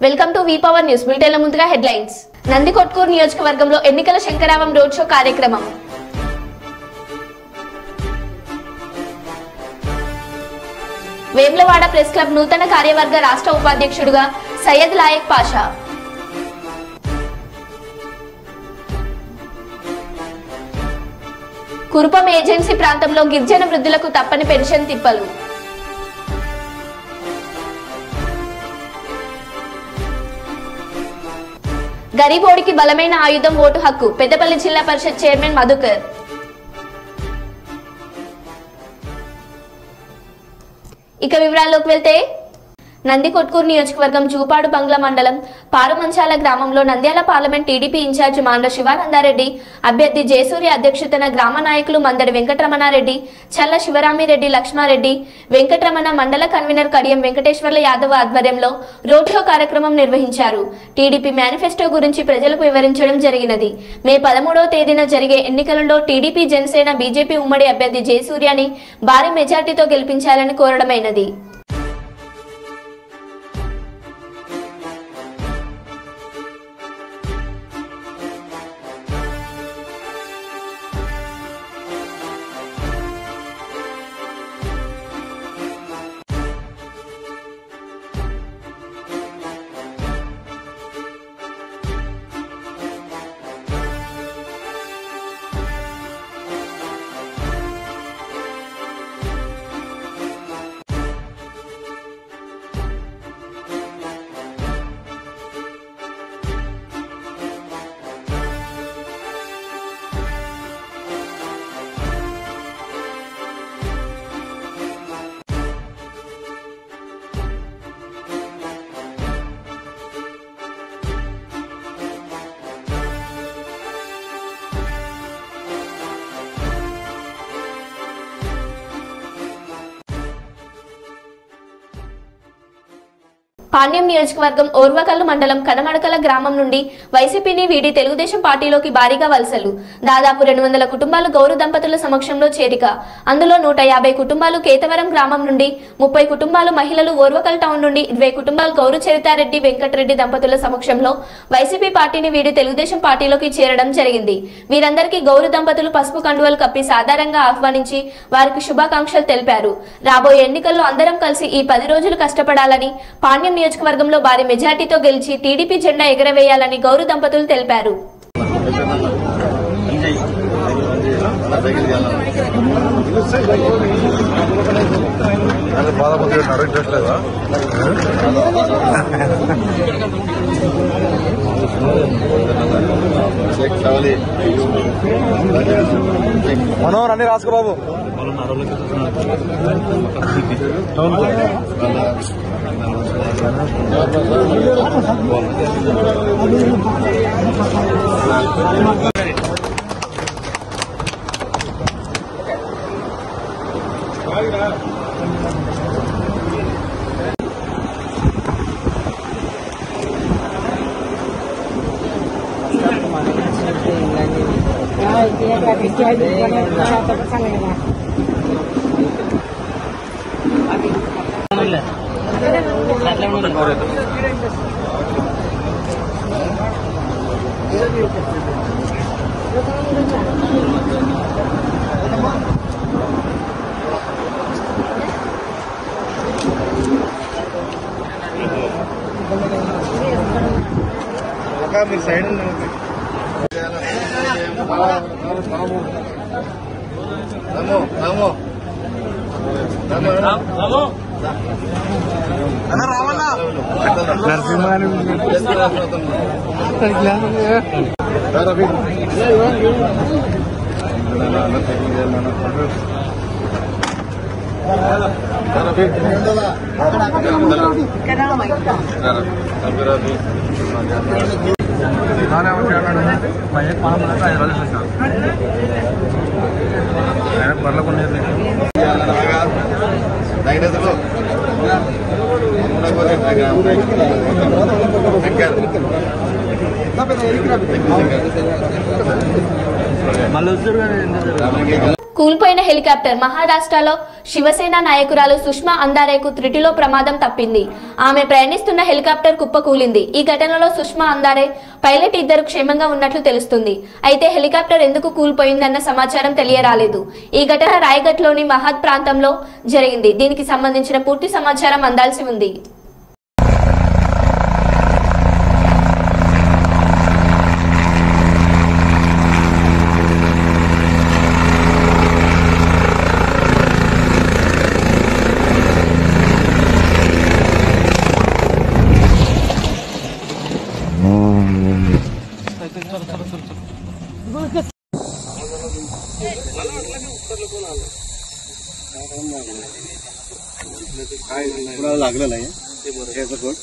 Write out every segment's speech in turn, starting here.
Welcome to V power news bulletin. ముందుగా headlines. Nandikotkur నియోజకవర్గంలో ఎన్నికల శంకరావం రోడ్ షో కార్యక్రమం. వేములవాడ ప్రెస్ క్లబ్ నూతన కార్యవర్గ రాష్ట్ర ఉపాధ్యక్షుడిగా సయ్యద్ లాయక్ పాషా. కురుపం ఏజెన్సీ ప్రాంతంలో గిరిజన వృద్ధులకు తప్పని పెన్షన్ తిప్పలు. గరీబోడికి బలమైన ఆయుధం ఓటు హక్కు. పెద్దపల్లి జిల్లా పరిషత్ చైర్మన్ మధుకర్. ఇక వివరాల్లోకి వెళ్తే, నందికొట్కూరు నియోజకవర్గం జూపాడు బంగ్లా మండలం పారుమంచాల గ్రామంలో Nandyal parliament TDP incharge Mandra Shivananda Reddy, అభ్యర్థి జయసూర్య అధ్యక్షతన గ్రామ నాయకులు మందడి వెంకటరమణారెడ్డి, చల్ల శివరామిరెడ్డి, లక్ష్మారెడ్డి, వెంకటరమణ, మండల కన్వీనర్ కడియం వెంకటేశ్వర్ల యాదవ్ ఆధ్వర్యంలో రోడ్ షో కార్యక్రమం నిర్వహించారు. టీడీపీ మేనిఫెస్టో గురించి ప్రజలకు వివరించడం జరిగినది. మే 13వ తేదీన జరిగే ఎన్నికలలో టీడీపీ, జనసేన, బీజేపీ ఉమ్మడి అభ్యర్థి జయసూర్యని భారీ మెజార్టీతో గెలిపించాలని కోరడమైనది. పాణ్యం నియోజకవర్గం ఓర్వకల్లు మండలం కనమడకల గ్రామం నుండి వైసీపీని వీడి తెలుగుదేశం పార్టీలోకి భారీగా వలసలు. దాదాపు 200 కుటుంబాలు గౌరు దంపతుల సమక్షంలో చేరిక. అందులో 150 కుటుంబాలు కేతవరం గ్రామం నుండి, 30 కుటుంబాలు మహిళలు ఓర్వకల్ టౌన్ నుండి, 20 కుటుంబాలు గౌరు చరితారెడ్డి, వెంకటరెడ్డి దంపతుల సమక్షంలో వైసీపీ పార్టీని వీడి తెలుగుదేశం పార్టీలోకి చేరడం జరిగింది. వీరందరికీ గౌరు దంపతులు పసుపు కండువలు కప్పి సాధారణంగా ఆహ్వానించి వారికి శుభాకాంక్షలు తెలిపారు. రాబోయే ఎన్నికల్లో అందరం కలిసి ఈ 10 రోజులు కష్టపడాలని, పాణ్యం నియోజకవర్గంలో భారీ మెజార్టీతో గెలిచి టీడీపీ జెండా ఎగరవేయాలని గౌరు దంపతులు తెలిపారు. మనోహర్ అన్ని రాసుకో బాబు. మీరు సైడ్ మళ్ళీ కూలిపోయిన హెలికాప్టర్. మహారాష్ట్రలో శివసేన నాయకురాలు సుష్మా అందారేకు త్రుటిలో ప్రమాదం తప్పింది. ఆమె ప్రయాణిస్తున్న హెలికాప్టర్ కుప్పకూలింది. ఈ ఘటనలో సుష్మా అందారే, పైలట్ ఇద్దరు క్షేమంగా ఉన్నట్లు తెలుస్తుంది. అయితే హెలికాప్టర్ ఎందుకు కూలిపోయిందన్న సమాచారం తెలియరాలేదు. ఈ ఘటన రాయగఢ్లోని మహద్ ప్రాంతంలో జరిగింది. దీనికి సంబంధించిన పూర్తి సమాచారం అందాల్సి ఉంది. लागलेला आहे याचा कोट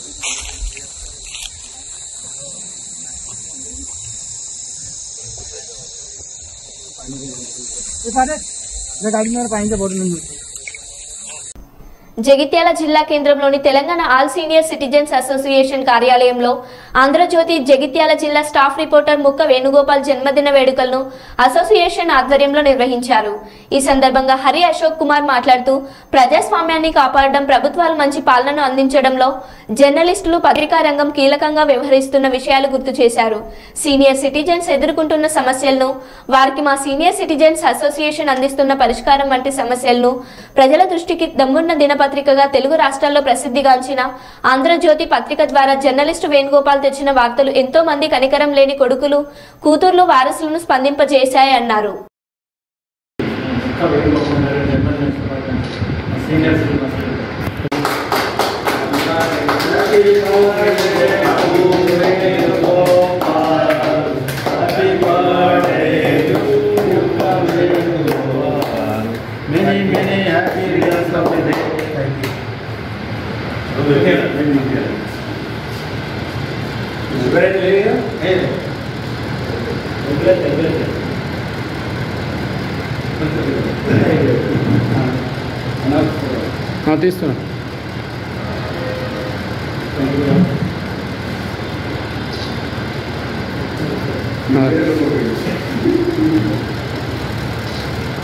गाडी पाहिजे बोर्ड జగిత్యాల జిల్లా కేంద్రంలోని Telangana all senior citizens association కార్యాలయంలో ఆంధ్రజ్యోతి జగిత్యాల జిల్లా స్టాఫ్ రిపోర్టర్ ముక్క వేణుగోపాల్ జన్మదిన వేడుకలను అసోసియేషన్ ఆధ్వర్యంలో నిర్వహించారు. ఈ సందర్భంగా హరి అశోక్ కుమార్ మాట్లాడుతూ ప్రజాస్వామ్యాన్ని కాపాడడం, ప్రభుత్వాలు మంచి పాలనను అందించడంలో జర్నలిస్టులు, పత్రికా రంగం కీలకంగా వ్యవహరిస్తున్న విషయాలు గుర్తు చేశారు. సీనియర్ సిటిజన్స్ ఎదుర్కొంటున్న సమస్యలను, వారికి మా సీనియర్ సిటిజన్స్ అసోసియేషన్ అందిస్తున్న పరిష్కారం వంటి సమస్యలను ప్రజల దృష్టికి దమ్మున్న దినపత్రికగా తెలుగు రాష్ట్రాల్లో ప్రసిద్ధిగాంచిన ఆంధ్రజ్యోతి పత్రిక ద్వారా జర్నలిస్టు వేణుగోపాల్ తెచ్చిన వార్తలు ఎంతో మంది కనికరం లేని కొడుకులు, కూతుర్లు, వారసులను స్పందింపజేశాయన్నారు. తీస్తున్నా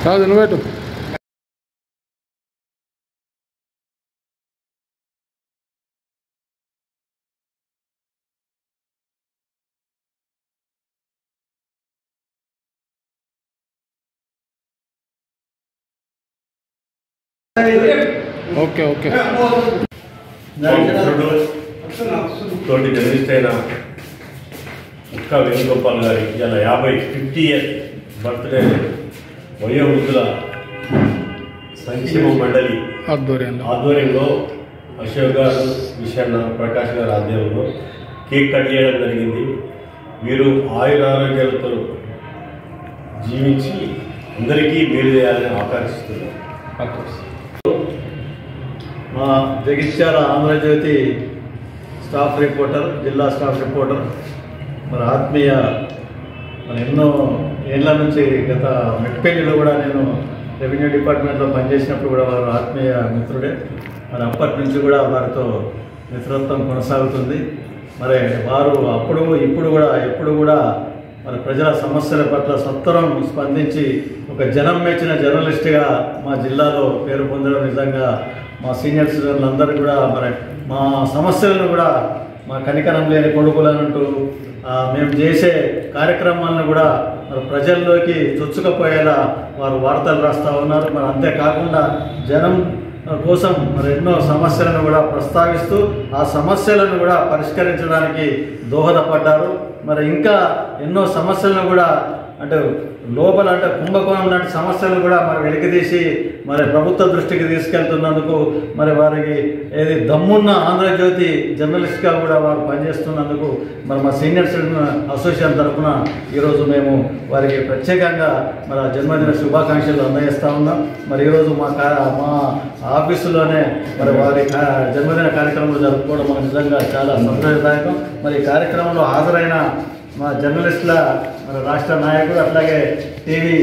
కాదు నువ్వు పెట్టు. ఓకే ఓకే తోటి జర్నలిస్ట్ అయిన ముక్క వేణుగోపాల్ గారి ఇలా 50 ఇయర్స్ బర్త్డే వయోవృద్ధుల సంక్షేమ మండలి ఆధ్వర్యంలో అశోక్ గారు, విషన్న, ప్రకాష్ గారి ఆధ్వర్యంలో కేక్ కట్ చేయడం జరిగింది. వీరు ఆయురారోగ్యాలతో జీవించి అందరికీ మేలు చేయాలని ఆకాంక్షిస్తున్నారు. మా జగిత్యాల ఆంధ్రజ్యోతి స్టాఫ్ రిపోర్టర్, జిల్లా స్టాఫ్ రిపోర్టర్, మరి ఆత్మీయ మరి ఎన్నో ఏళ్ళ నుంచి గత మెట్పల్లిలో కూడా నేను రెవెన్యూ డిపార్ట్మెంట్లో పనిచేసినప్పుడు కూడా వారు ఆత్మీయ మిత్రుడే. మరి అప్పటి నుంచి కూడా వారితో మిత్రత్వం కొనసాగుతుంది. మరి వారు అప్పుడు ఇప్పుడు కూడా ఎప్పుడు కూడా మరి ప్రజల సమస్యల పట్ల సత్వరం స్పందించి ఒక జనం మెచ్చిన జర్నలిస్ట్గా మా జిల్లాలో పేరు పొందడం నిజంగా మా సీనియర్ సిటిజన్లు అందరూ కూడా మరి మా సమస్యలను కూడా మా కనికరం లేని కొడుకులనంటూ మేము చేసే కార్యక్రమాలను కూడా మరి ప్రజల్లోకి చొచ్చుకపోయేలా వారు వార్తలు రాస్తూ ఉన్నారు. మరి అంతేకాకుండా జనం కోసం మరి ఎన్నో సమస్యలను కూడా ప్రస్తావిస్తూ ఆ సమస్యలను కూడా పరిష్కరించడానికి దోహదపడ్డారు. మరి ఇంకా ఎన్నో సమస్యలను కూడా అంటే లోపల అంటే కుంభకోణం లాంటి సమస్యలను కూడా మరి వెలికితీసి మరి ప్రభుత్వ దృష్టికి తీసుకెళ్తున్నందుకు మరి వారికి ఏది దమ్మున్న ఆంధ్రజ్యోతి జర్నలిస్ట్గా కూడా వారు పనిచేస్తున్నందుకు మరి మా సీనియర్ సిటిజన్ అసోసియేషన్ తరఫున ఈరోజు మేము వారికి ప్రత్యేకంగా మరి జన్మదిన శుభాకాంక్షలు అందజేస్తూ ఉన్నాం. మరి ఈరోజు మా ఆఫీసులోనే మరి వారి జన్మదిన కార్యక్రమాలు జరుపుకోవడం మనకు నిజంగా చాలా సంతోషదాయకం. మరి ఈ కార్యక్రమంలో హాజరైన మా జర్నలిస్టుల మన రాష్ట్ర నాయకుడు, అట్లాగే టీవీ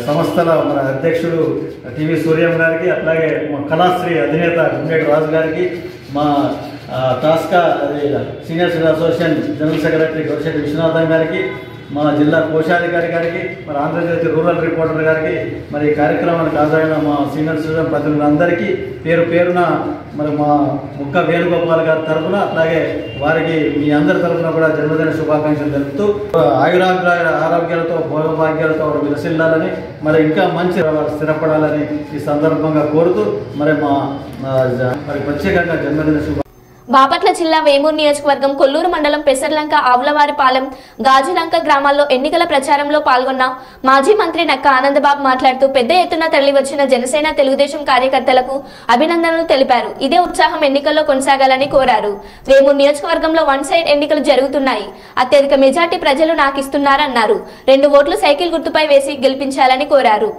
సంస్థల మన అధ్యక్షుడు టీవీ సూర్యం గారికి, అట్లాగే మా కళాశ్రీ అధినేత గుండేటి రాజు గారికి, మా TASCA senior citizen association general secretary Gorishetti Viswanathan గారికి, మా జిల్లా కోశాధికారి గారికి, మరి ఆంధ్రజ్యోతి రూరల్ రిపోర్టర్ గారికి, మరి ఈ కార్యక్రమానికి హాజరైన మా సీనియర్ సిటిజన్ ప్రతినిధులందరికీ పేరు పేరున మరి మా ముక్క వేణుగోపాల్ గారి తరఫున, అట్లాగే వారికి మీ అందరి తరఫున కూడా జన్మదిన శుభాకాంక్షలు తెలుపుతూ ఆరోగ్యాలతో భోగభాగ్యాలతో విలసిల్లాలని, మరి ఇంకా మంచి స్థిరపడాలని ఈ సందర్భంగా కోరుతూ మరి మరి ప్రత్యేకంగా జన్మదిన బాపట్ల జిల్లా వేమూరు నియోజకవర్గం కొల్లూరు మండలం పెసర్లంక ఆవులవారిపాలెం గాజులంక గ్రామాల్లో ఎన్నికల ప్రచారంలో పాల్గొన్న మాజీ మంత్రి నక్క ఆనందబాబు మాట్లాడుతూ పెద్ద ఎత్తున తరలివచ్చిన జనసేన తెలుగుదేశం కార్యకర్తలకు అభినందనలు తెలిపారు. ఇదే ఉత్సాహం ఎన్నికల్లో కొనసాగాలని కోరారు. వేమూరు నియోజకవర్గంలో వన్ సైడ్ ఎన్నికలు జరుగుతున్నాయి. అత్యధిక మెజార్టీ ప్రజలు నాకు ఇస్తున్నారన్నారు. 2 ఓట్లు సైకిల్ గుర్తుపై వేసి గెలిపించాలని కోరారు.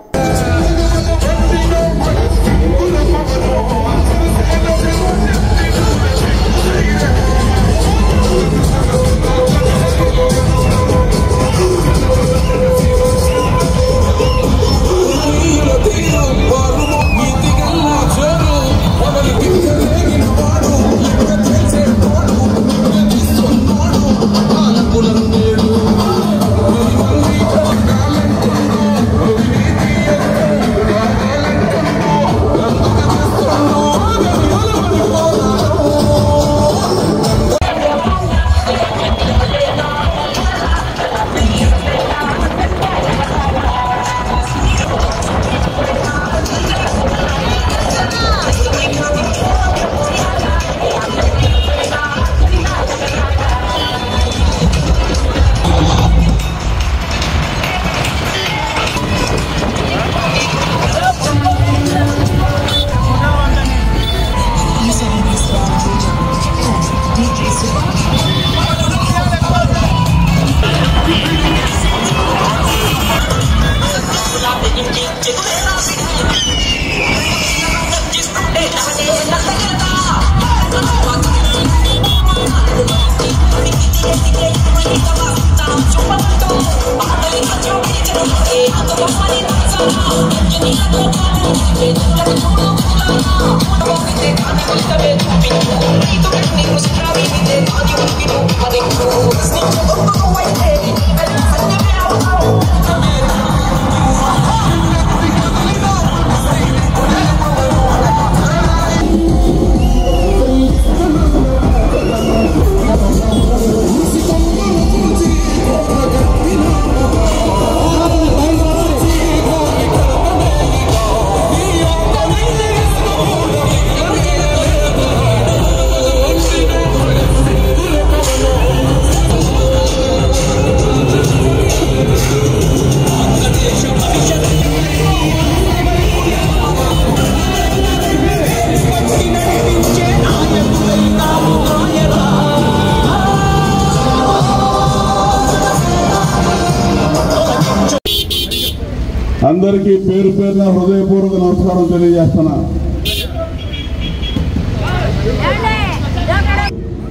అందరికీ పేరు పేరున హృదయపూర్వక నమస్కారం తెలియజేస్తున్నా.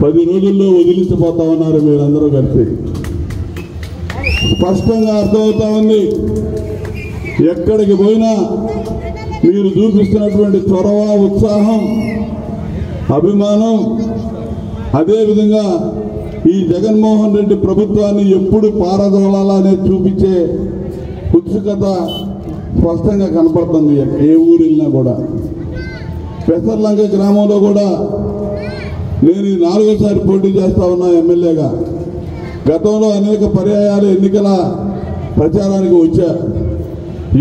10 రోజుల్లో వదిలించిపోతా ఉన్నారు మీరందరూ కలిసి. స్పష్టంగా అర్థమవుతా ఉంది. ఎక్కడికి పోయినా మీరు చూపిస్తున్నటువంటి చొరవ, ఉత్సాహం, అభిమానం, అదేవిధంగా ఈ జగన్మోహన్ రెడ్డి ప్రభుత్వాన్ని ఎప్పుడు పారదోలాలనే చూపించే ఉత్సుకత స్పష్టంగా కనపడుతుంది. ఏ ఊరు వెళ్ళినా కూడా. పెసర్లంక గ్రామంలో కూడా నేను 4వసారి పోటీ చేస్తా ఉన్నా ఎమ్మెల్యేగా. గతంలో అనేక పర్యాయాలు ఎన్నికల ప్రచారానికి వచ్చా.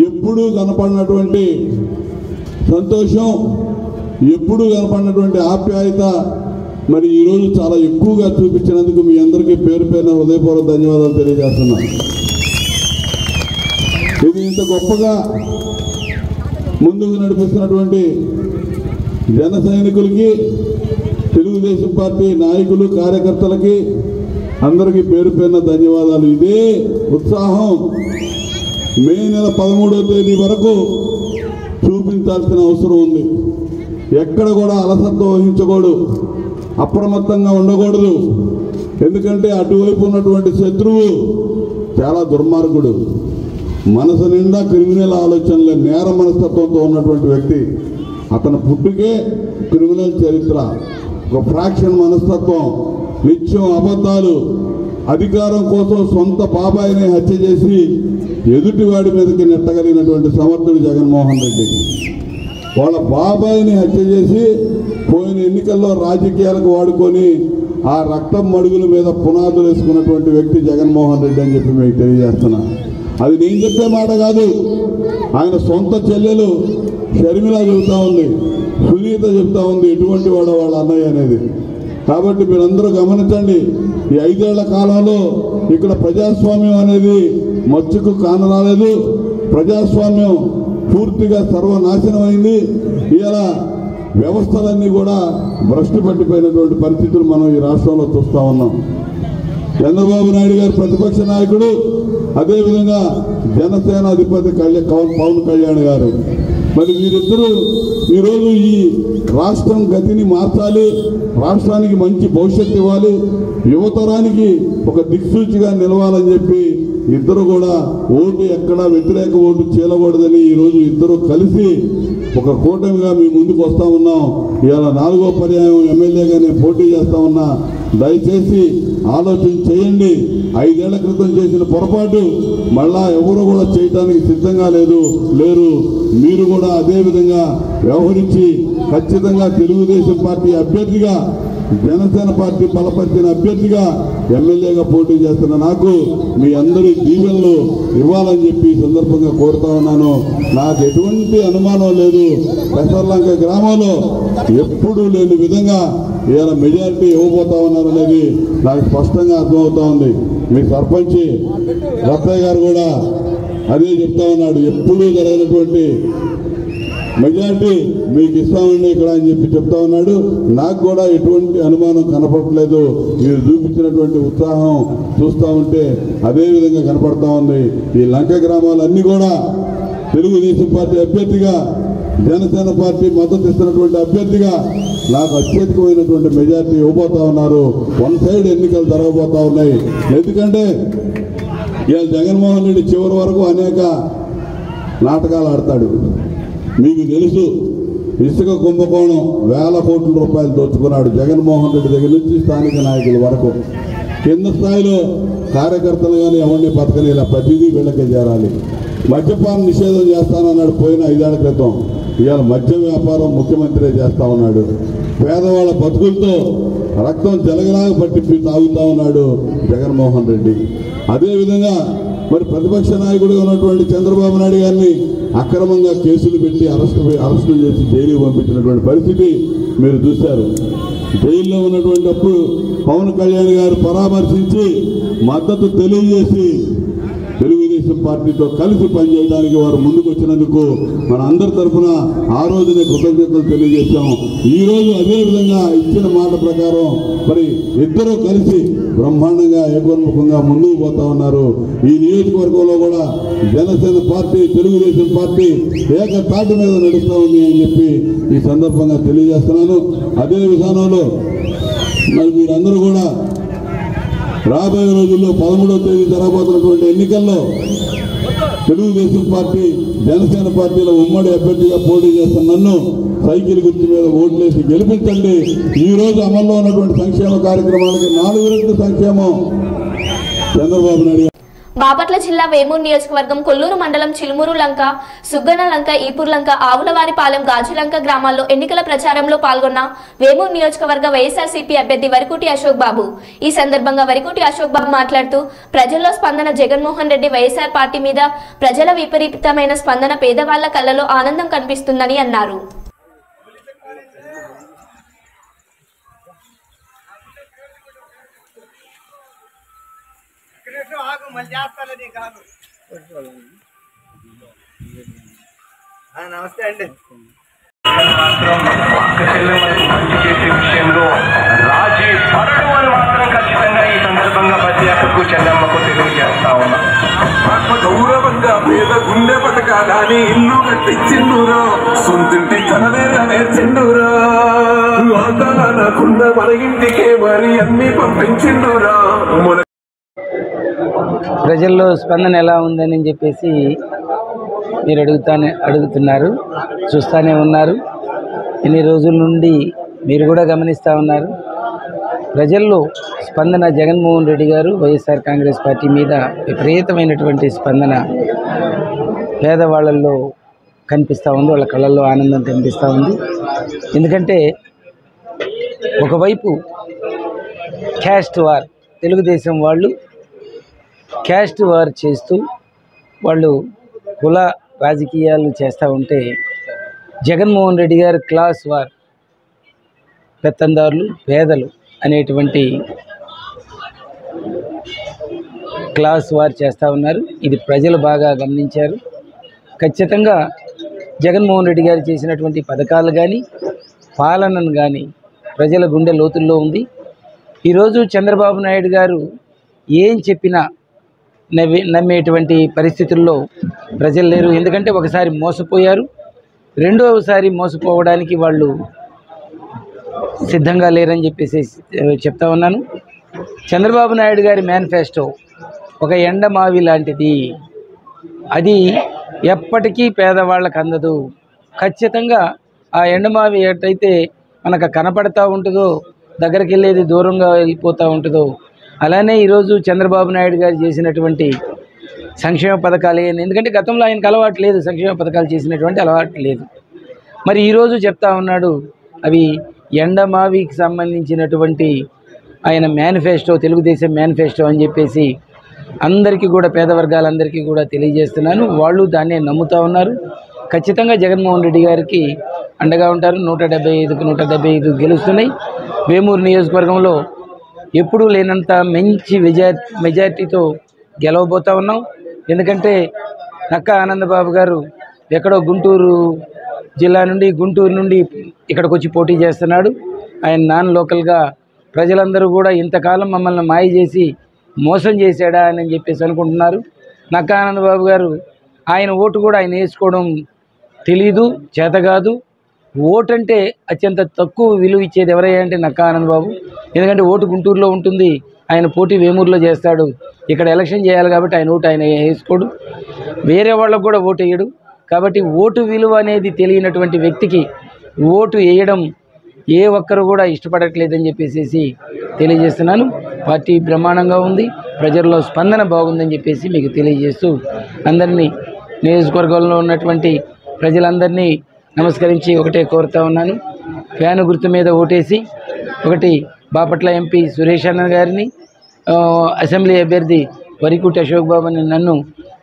ఎప్పుడూ కనపడినటువంటి సంతోషం, ఎప్పుడూ కనపడినటువంటి ఆప్యాయత మరి ఈరోజు చాలా ఎక్కువగా చూపించినందుకు మీ అందరికీ పేరు పేరున హృదయపూర్వక ధన్యవాదాలు తెలియజేస్తున్నా. ఇది ఇంత గొప్పగా ముందుకు నడిపిస్తున్నటువంటి జన సైనికులకి, తెలుగుదేశం పార్టీ నాయకులు, కార్యకర్తలకి అందరికీ పేరు పేరున ధన్యవాదాలు. ఇదే ఉత్సాహం మే నెల 13వ తేదీ వరకు చూపించాల్సిన అవసరం ఉంది. ఎక్కడ కూడా అలసత్వం వహించకూడదు, అప్రమత్తంగా ఉండకూడదు. ఎందుకంటే అటువైపు ఉన్నటువంటి శత్రువు చాలా దుర్మార్గుడు. మనసు నిండా క్రిమినల్ ఆలోచనలే, నేర మనస్తత్వంతో ఉన్నటువంటి వ్యక్తి. అతని పుట్టుకే క్రిమినల్ చరిత్ర, ఒక ఫ్రాక్షన్ మనస్తత్వం, నిత్యం అబద్ధాలు, అధికారం కోసం సొంత బాబాయిని హత్య చేసి ఎదుటివాడి మీదకి నెట్టగలిగినటువంటి సమర్థుడు జగన్మోహన్ రెడ్డి. వాళ్ళ బాబాయిని హత్య చేసి పోయిన ఎన్నికల్లో రాజకీయాలకు వాడుకొని ఆ రక్తం మడుగుల మీద పునాదులు వేసుకున్నటువంటి వ్యక్తి జగన్మోహన్ రెడ్డి అని చెప్పి మీకు తెలియజేస్తున్నా. అది నేను చెప్పే మాట కాదు, ఆయన సొంత చెల్లెలు షర్మిల చెబుతా ఉంది, సునీత చెబుతా ఉంది ఎటువంటి వాడు వాళ్ళ అన్నయ్య అనేది. కాబట్టి మీరందరూ గమనించండి, ఈ 5 ఏళ్ల కాలంలో ఇక్కడ ప్రజాస్వామ్యం అనేది మచ్చుకు కానరాలేదు. ప్రజాస్వామ్యం పూర్తిగా సర్వనాశనం అయింది. ఇలా వ్యవస్థలన్నీ కూడా భ్రష్టు పట్టిపోయినటువంటి పరిస్థితులు మనం ఈ రాష్ట్రంలో చూస్తూ ఉన్నాం. చంద్రబాబు నాయుడు గారు ప్రతిపక్ష నాయకుడు, అదేవిధంగా జనసేన అధిపతి పవన్ కళ్యాణ్ గారు. మరి వీరిద్దరూ ఈరోజు ఈ రాష్ట్రం గతిని మార్చాలి, రాష్ట్రానికి మంచి భవిష్యత్తు ఇవ్వాలి, యువతరానికి ఒక దిక్సూచిగా నిలవాలని చెప్పి ఇద్దరు కూడా ఓటు ఎక్కడా వ్యతిరేక ఓటు చేయకూడదని ఈరోజు ఇద్దరు కలిసి ఒక కూటమిగా మీ ముందుకు వస్తా ఉన్నాం. ఇవాళ 4వ పర్యాయం ఎమ్మెల్యేగా నేను పోటీ చేస్తా ఉన్నా. దయచేసి ఆలోచన చేయండి. 5 ఏళ్ల క్రితం చేసిన పొరపాటు మళ్ళా ఎవరు కూడా చేయడానికి సిద్ధంగా లేరు. మీరు కూడా అదే విధంగా వ్యవహరించి ఖచ్చితంగా తెలుగుదేశం పార్టీ అభ్యర్థిగా, జనసేన పార్టీ బలపరిచిన అభ్యర్థిగా ఎమ్మెల్యేగా పోటీ చేస్తున్న నాకు మీ అందరి దీవెనలు ఇవ్వాలని చెప్పి ఈ సందర్భంగా కోరుతా ఉన్నాను. నాకు ఎటువంటి అనుమానం లేదు, పెసర్లంక గ్రామంలో ఎప్పుడూ లేని విధంగా ఇలా మెజారిటీ ఇవ్వబోతా ఉన్నారనేది నాకు స్పష్టంగా అర్థమవుతా ఉంది. మీ సర్పంచ్ రత్తయ్య గారు కూడా అదే చెప్తా ఉన్నాడు, ఎప్పుడూ జరగనటువంటి మెజారిటీ మీకు ఇస్తామండి ఇక్కడ అని చెప్పి చెప్తా ఉన్నాడు. నాకు కూడా ఎటువంటి అనుమానం కనపడట్లేదు. మీరు చూపించినటువంటి ఉత్సాహం చూస్తూ ఉంటే అదే విధంగా కనపడతా ఉంది. ఈ లంక గ్రామాలన్నీ కూడా తెలుగుదేశం పార్టీ అభ్యర్థిగా, జనసేన పార్టీ మద్దతు ఇస్తున్నటువంటి అభ్యర్థిగా నాకు అత్యధికమైనటువంటి మెజారిటీ ఇవ్వబోతా ఉన్నారు. 1 సైడ్ ఎన్నికలు జరగబోతా ఉన్నాయి. ఎందుకంటే ఇవాళ జగన్మోహన్ రెడ్డి చివరి వరకు అనేక నాటకాలు ఆడతాడు. మీకు తెలుసు, ఇసుక కుంభకోణం వేల కోట్ల రూపాయలు దోచుకున్నాడు జగన్మోహన్ రెడ్డి దగ్గర నుంచి స్థానిక నాయకుల వరకు. కింద స్థాయిలో కార్యకర్తలు కానీ ఎవరిని బతకనేలా ప్రతిదీ వీళ్ళకే చేరాలి. మద్యపాన నిషేధం చేస్తానన్నాడు పోయిన 5 ఏళ్ల క్రితం. ఇవాళ మద్య వ్యాపారం ముఖ్యమంత్రి చేస్తా ఉన్నాడు. పేదవాళ్ళ బతుకులతో రక్తం జలగలాగా పట్టి తాగుతా ఉన్నాడు జగన్మోహన్ రెడ్డి. అదేవిధంగా మరి ప్రతిపక్ష నాయకుడిగా ఉన్నటువంటి చంద్రబాబు నాయుడు గారిని అక్రమంగా కేసులు పెట్టి అరెస్టులు చేసి జైలుకి పంపించినటువంటి పరిస్థితి మీరు చూశారు. జైల్లో ఉన్నటువంటి అప్పుడు పవన్ కళ్యాణ్ గారు పరామర్శించి మద్దతు తెలియజేసి తెలుగుదేశం పార్టీతో కలిసి పనిచేయడానికి వారు ముందుకు వచ్చినందుకు మన అందరి తరఫున ఆ రోజునే కృతజ్ఞతలు తెలియజేశాం. ఈ రోజు అదే విధంగా ఇచ్చిన మాట ప్రకారం మరి ఇద్దరూ కలిసి బ్రహ్మాండంగా ఏకోన్ముఖంగా ముందుకు పోతా ఉన్నారు. ఈ నియోజకవర్గంలో కూడా జనసేన పార్టీ, తెలుగుదేశం పార్టీ ఏకతాటి మీద నడుస్తూ ఉంది అని చెప్పి ఈ సందర్భంగా తెలియజేస్తున్నాను. అదే విధానంలో మరి మీరందరూ కూడా రాబోయే రోజుల్లో 13వ తేదీ జరగబోతున్నటువంటి ఎన్నికల్లో తెలుగుదేశం పార్టీ, జనసేన పార్టీల ఉమ్మడి అభ్యర్థిగా పోటీ చేస్తున్న నన్ను సైకిల్ గుర్తు మీద ఓట్లేసి గెలిపించండి. ఈ రోజు అమల్లో ఉన్నటువంటి సంక్షేమ కార్యక్రమాలకి 4 రెట్లు సంక్షేమం చంద్రబాబు నాయుడు. బాపట్ల జిల్లా వేమూరు నియోజకవర్గం కొల్లూరు మండలం చిలుమూరు లంక, సుగ్గన లంక, ఈపూర్ లంక, ఆవులవారిపాలెం, గాజులంక గ్రామాల్లో ఎన్నికల ప్రచారంలో పాల్గొన్న వేమూరు నియోజకవర్గ వైఎస్ఆర్సీపీ అభ్యర్థి వరికుటి అశోక్ బాబు. ఈ సందర్భంగా వరికుటి అశోక్ బాబు మాట్లాడుతూ ప్రజల్లో స్పందన జగన్మోహన్ రెడ్డి వైఎస్ఆర్ పార్టీ మీద ప్రజల విపరీతమైన స్పందన పేదవాళ్ల కళ్ళలో ఆనందం కనిపిస్తుందని అన్నారు. నమస్తే అండి. రాజీ పడడు అని మాత్రం ఖచ్చితంగా ఈ సందర్భంగా ప్రతి ఒక్కరికి చెల్లమ్మకు తెలియజేస్తా ఉన్నా. గౌరవంగా పేద గుండె పథకాలని ఇల్లు కట్టించిండురా, సొంతింటి కనవేరా నేర్చిండురా, వాతావరణకుండా మన ఇంటికే మరి అన్ని పంపించిండురా. ప్రజల్లో స్పందన ఎలా ఉందని చెప్పేసి మీరు అడుగుతున్నారు, చూస్తూనే ఉన్నారు. ఇన్ని రోజుల నుండి మీరు కూడా గమనిస్తూ ఉన్నారు. ప్రజల్లో స్పందన జగన్మోహన్ రెడ్డి గారు వైఎస్ఆర్ కాంగ్రెస్ పార్టీ మీద విపరీతమైనటువంటి స్పందన పేదవాళ్ళల్లో కనిపిస్తూ ఉంది. వాళ్ళ కళ్ళల్లో ఆనందం కనిపిస్తూ ఉంది. ఎందుకంటే ఒకవైపు క్యాస్ట్ వార్, తెలుగుదేశం వాళ్ళు క్యాస్ట్ వార్ చేస్తూ వాళ్ళు కుల రాజకీయాలు చేస్తూ ఉంటే, జగన్మోహన్ రెడ్డి గారు క్లాస్ వార్, పెత్తందారులు పేదలు అనేటువంటి క్లాస్ వార్ చేస్తూ ఉన్నారు. ఇది ప్రజలు బాగా గమనించారు. ఖచ్చితంగా జగన్మోహన్ రెడ్డి గారు చేసినటువంటి పథకాలు కానీ పాలనను కానీ ప్రజల గుండె లోతుల్లో ఉంది. ఈరోజు చంద్రబాబు నాయుడు గారు ఏం చెప్పినా నమ్మేటువంటి పరిస్థితుల్లో ప్రజలు లేరు. ఎందుకంటే ఒకసారి మోసపోయారు, రెండవసారి మోసపోవడానికి వాళ్ళు సిద్ధంగా లేరని చెప్పేసి చెప్తా ఉన్నాను. చంద్రబాబు నాయుడు గారి మేనిఫెస్టో ఒక ఎండమావి లాంటిది. అది ఎప్పటికీ పేదవాళ్ళకు అందదు. ఖచ్చితంగా ఆ ఎండమావి ఎట్టయితే మనకు కనపడతా ఉంటుందో, దగ్గరికి వెళ్ళేది దూరంగా వెళ్ళిపోతూ ఉంటుందో, అలానే ఈరోజు చంద్రబాబు నాయుడు గారు చేసినటువంటి సంక్షేమ పథకాలు, ఎందుకంటే గతంలో ఆయనకు అలవాటు లేదు, సంక్షేమ పథకాలు చేసినటువంటి అలవాటు లేదు. మరి ఈరోజు చెప్తా ఉన్నాడు అవి ఎండమావికి సంబంధించినటువంటి ఆయన మేనిఫెస్టో, తెలుగుదేశం మేనిఫెస్టో అని చెప్పేసి అందరికీ కూడా, పేద వర్గాలందరికీ కూడా తెలియజేస్తున్నాను. వాళ్ళు దాన్నే నమ్ముతూ ఉన్నారు. ఖచ్చితంగా జగన్మోహన్ రెడ్డి గారికి అండగా ఉంటారు. 175కు 175 గెలుస్తున్నాయి. వేమూరు నియోజకవర్గంలో ఎప్పుడూ లేనంత మంచి మెజార్టీతో గెలవబోతూ ఉన్నాం. ఎందుకంటే నక్కా ఆనందబాబు గారు ఎక్కడో గుంటూరు జిల్లా నుండి, గుంటూరు నుండి ఇక్కడికి వచ్చి పోటీ చేస్తున్నాడు. ఆయన నాన్ లోకల్గా ప్రజలందరూ కూడా ఇంతకాలం మమ్మల్ని మాయ చేసి మోసం చేశాడా అని చెప్పేసి అనుకుంటున్నారు. నక్కా ఆనందబాబు గారు ఆయన ఓటు కూడా ఆయన వేసుకోవడం తెలీదు, చేత కాదు. ఓటు అంటే అత్యంత తక్కువ విలువ ఇచ్చేది ఎవరయ్యా అంటే నక్కా ఆనందబాబు. ఎందుకంటే ఓటు గుంటూరులో ఉంటుంది, ఆయన పోటీ వేమూరులో చేస్తాడు. ఇక్కడ ఎలక్షన్ చేయాలి కాబట్టి ఆయన ఓటు ఆయన వేసుకోడు, వేరే వాళ్ళకు కూడా ఓటు వేయడు. కాబట్టి ఓటు విలువ అనేది తెలియనటువంటి వ్యక్తికి ఓటు వేయడం ఏ ఒక్కరు కూడా ఇష్టపడట్లేదని చెప్పేసి తెలియజేస్తున్నాను. పార్టీ బ్రహ్మాండంగా ఉంది, ప్రజల్లో స్పందన బాగుందని చెప్పేసి మీకు తెలియజేస్తూ అందరినీ, నియోజకవర్గంలో ఉన్నటువంటి ప్రజలందరినీ నమస్కరించి ఒకటే కోరుతా ఉన్నాను. ఫ్యాను గుర్తు మీద ఓటేసి ఒకటి బాపట్ల ఎంపీ సురేష్ అన్న గారిని, అసెంబ్లీ అభ్యర్థి వరికుటి అశోక్ బాబుని నన్ను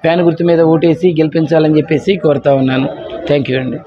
ఫ్యాను గుర్తు మీద ఓటేసి గెలిపించాలని చెప్పేసి కోరుతా ఉన్నాను. థ్యాంక్ యూ అండి.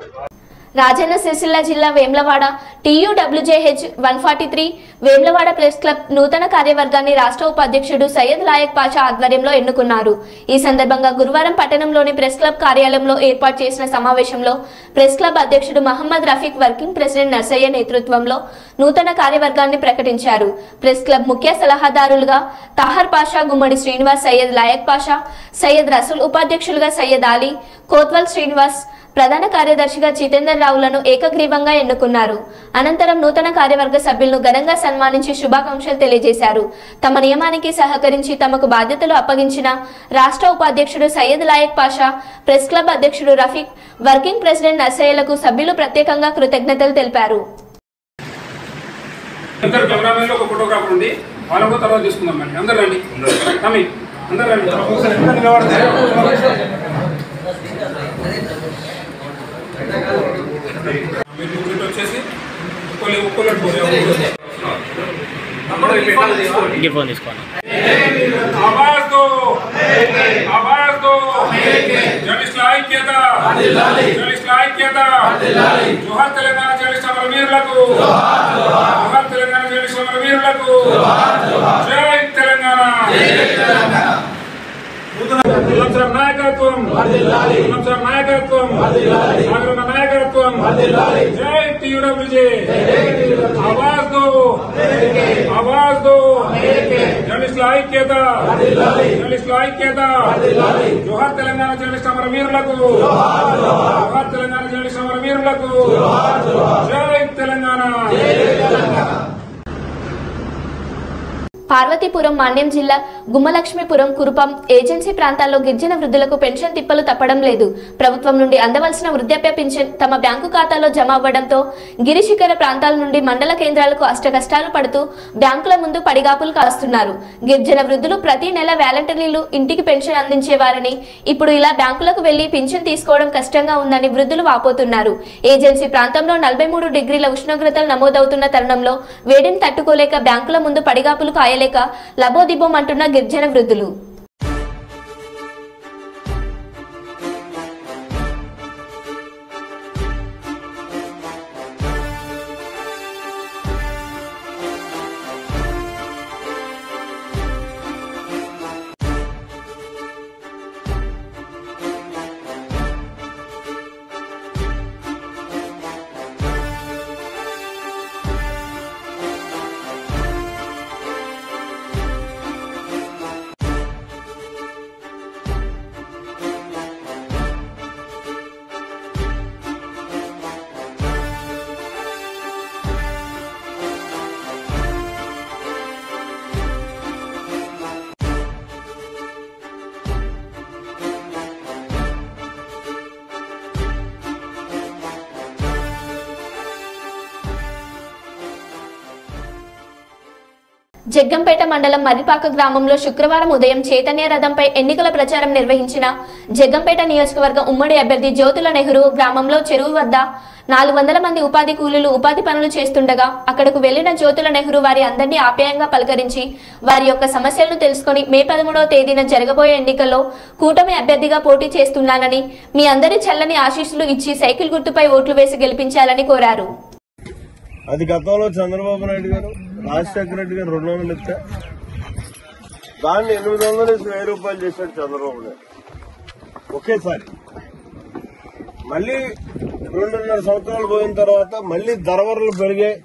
రాజన్న సిరిసిల్ల జిల్లా Vemulawada TUWJH 143 Vemulawada press club నూతన కార్యవర్గాన్ని రాష్ట్ర ఉపాధ్యక్షుడు సయ్యద్ లాయక్ పాషా ఆధ్వర్యంలో ఎన్నుకున్నారు. ఈ సందర్భంగా గురువారం పట్టణంలోని ప్రెస్ క్లబ్ కార్యాలయంలో ఏర్పాటు చేసిన సమావేశంలో ప్రెస్ క్లబ్ అధ్యక్షుడు మహమ్మద్ రఫీక్, వర్కింగ్ ప్రెసిడెంట్ నర్సయ్య నేతృత్వంలో నూతన కార్యవర్గాన్ని ప్రకటించారు. ప్రెస్ క్లబ్ ముఖ్య సలహాదారులుగా తాహర్ పాషా, గుమ్మడి శ్రీనివాస్, సయ్యద్ లాయక్ పాషా, సయ్యద్ రసూల్, ఉపాధ్యక్షులుగా సయ్యద్ అలీ, కోత్వల్ శ్రీనివాస్, ప్రధాన కార్యదర్శిగా జితేందర్ రావులను ఏకగ్రీవంగా ఎన్నుకున్నారు. అనంతరం నూతన కార్యవర్గ సభ్యులను ఘనంగా సన్మానించి శుభాకాంక్షలు తెలియజేశారు. తమ నియమానికి సహకరించి తమకు బాధ్యతలు అప్పగించిన రాష్ట్ర ఉపాధ్యక్షుడు సయ్యద్ లాయక్ పాషా, ప్రెస్ క్లబ్ అధ్యక్షుడు రఫీక్, వర్కింగ్ ప్రెసిడెంట్ నర్సయ్యలకు సభ్యులు ప్రత్యేకంగా కృతజ్ఞతలు తెలిపారు. వచ్చేసి आवाज दो जर्नलिस्ट ఐక్యత జోహార్ తెలంగాణ జర్నలిస్ట్ అమరవీరులకు జోహార్ తెలంగాణ జర్నలిస్ట్ అమరవీరులకు జై తెలంగాణ నాయకత్వం జై TUWJ आवाज दो जर्नलिस्ट ఐక్యత జోహార్ తెలంగాణ జర్నలిస్ట్ అమరవీరులకు జోహార్ తెలంగాణ జర్నలిస్ట్ అమరవీరులకు జై తెలంగాణ. పార్వతీపురం, మాన్యం జిల్లా గుమ్మలక్ష్మీపురం, కురుపం ఏజెన్సీ ప్రాంతాల్లో గిరిజన వృద్ధులకు పెన్షన్ తిప్పలు తప్పడం లేదు. ప్రభుత్వం నుండి అందవలసిన వృద్ధాప్య పెన్షన్ తమ బ్యాంకు ఖాతాలో జమ అవ్వడంతో గిరిశిఖర ప్రాంతాల నుండి మండల కేంద్రాలకు అష్టకష్టాలు పడుతూ బ్యాంకుల ముందు పడిగాపులు కాస్తున్నారు. గిరిజన వృద్ధులు ప్రతి నెల వాలంటీర్లు ఇంటికి పెన్షన్ అందించేవారని ఇప్పుడు ఇలా బ్యాంకులకు వెళ్లి పెన్షన్ తీసుకోవడం కష్టంగా ఉందని వృద్ధులు వాపోతున్నారు. ఏజెన్సీ ప్రాంతంలో 43 డిగ్రీల ఉష్ణోగ్రతలు నమోదవుతున్న తరుణంలో వేడిని తట్టుకోలేక బ్యాంకుల ముందు పడిగాపులు కాయలేక లబోదిబోం అంటున్న గిరిజన వృద్ధులు. జగ్గంపేట మండలం మర్రిపాక గ్రామంలో శుక్రవారం ఉదయం చైతన్య రథంపై ఎన్నికల ప్రచారం నిర్వహించిన జగ్గంపేట నియోజకవర్గం ఉమ్మడి అభ్యర్థి జ్యోతుల నెహ్రూ గ్రామంలో చెరువు వద్ద 400 మంది ఉపాధి కూలీలు ఉపాధి పనులు చేస్తుండగా అక్కడకు వెళ్లిన జ్యోతుల నెహ్రూ వారి అందరినీ ఆప్యాయంగా పలకరించి వారి యొక్క సమస్యలను తెలుసుకుని మే 13వ తేదీన జరగబోయే ఎన్నికల్లో కూటమి అభ్యర్థిగా పోటీ చేస్తున్నానని మీ అందరి చల్లని ఆశీస్సులు ఇచ్చి సైకిల్ గుర్తుపై ఓట్లు వేసి గెలిపించాలని కోరారు. అది గతంలో చంద్రబాబు నాయుడు గారు, రాజశేఖర రెడ్డి గారు 200 ఇస్తే దాన్ని 800 1000 రూపాయలు చేశాడు చంద్రబాబు నాయుడు ఒకేసారి. మళ్ళీ 2.5 సంవత్సరాలు పోయిన తర్వాత మళ్ళీ ధరవరలు పెరిగాయి,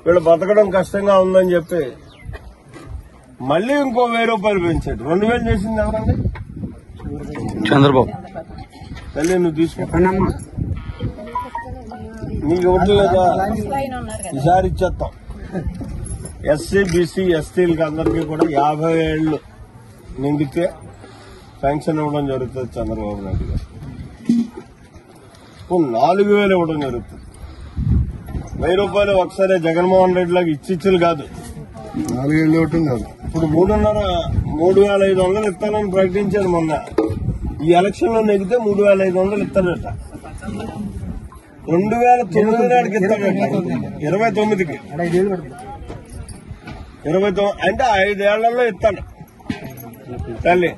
వీళ్ళు బతకడం కష్టంగా ఉందని చెప్పి మళ్ళీ ఇంకో 1000 రూపాయలు పెంచాడు. 2000 చేసింది ఎవరండి? చంద్రబాబు. తల్లి నువ్వు తీసుకుంటానమ్మా, నీకు ఇవ్వడం లేదా? ఈసారి ఇచ్చేస్తాం. ఎస్సీ బీసీ ఎస్టీలకి అందరికీ కూడా 50 ఏళ్లు నిండితే పెన్షన్ ఇవ్వడం జరుగుతుంది చంద్రబాబు నాయుడు గారు. 4000 ఇవ్వడం జరుగుతుంది. 1000 రూపాయలు ఒకసారి జగన్మోహన్ రెడ్డి లాగా ఇచ్చిచ్చులు కాదు, 4 ఏళ్ళు ఇవ్వటం కాదు. ఇప్పుడు 3,500 ఇస్తానని ప్రకటించారు మొన్న. ఈ ఎలక్షన్ లో నెగితే 3,500 ఇస్తాడట. 2009 నాటికి ఇస్తాడట, 29కి 29 అంటే 5 ఏళ్లలో ఇస్తాడు తల్లి.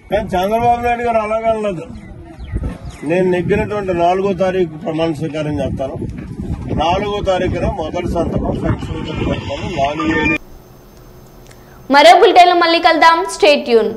కానీ చంద్రబాబు నాయుడు గారు అలాగనలేదు. నేను నెగ్గినటువంటి 4వ తారీఖు ప్రమాణ స్వీకారం చేస్తాను, 4వ తారీఖున మొదటి సంతకం పెన్షన్ పెడతాను. 4 ఏళ్ళు. మరో బులెటిన్లో మళ్ళీ కలుద్దాం. Stay tune.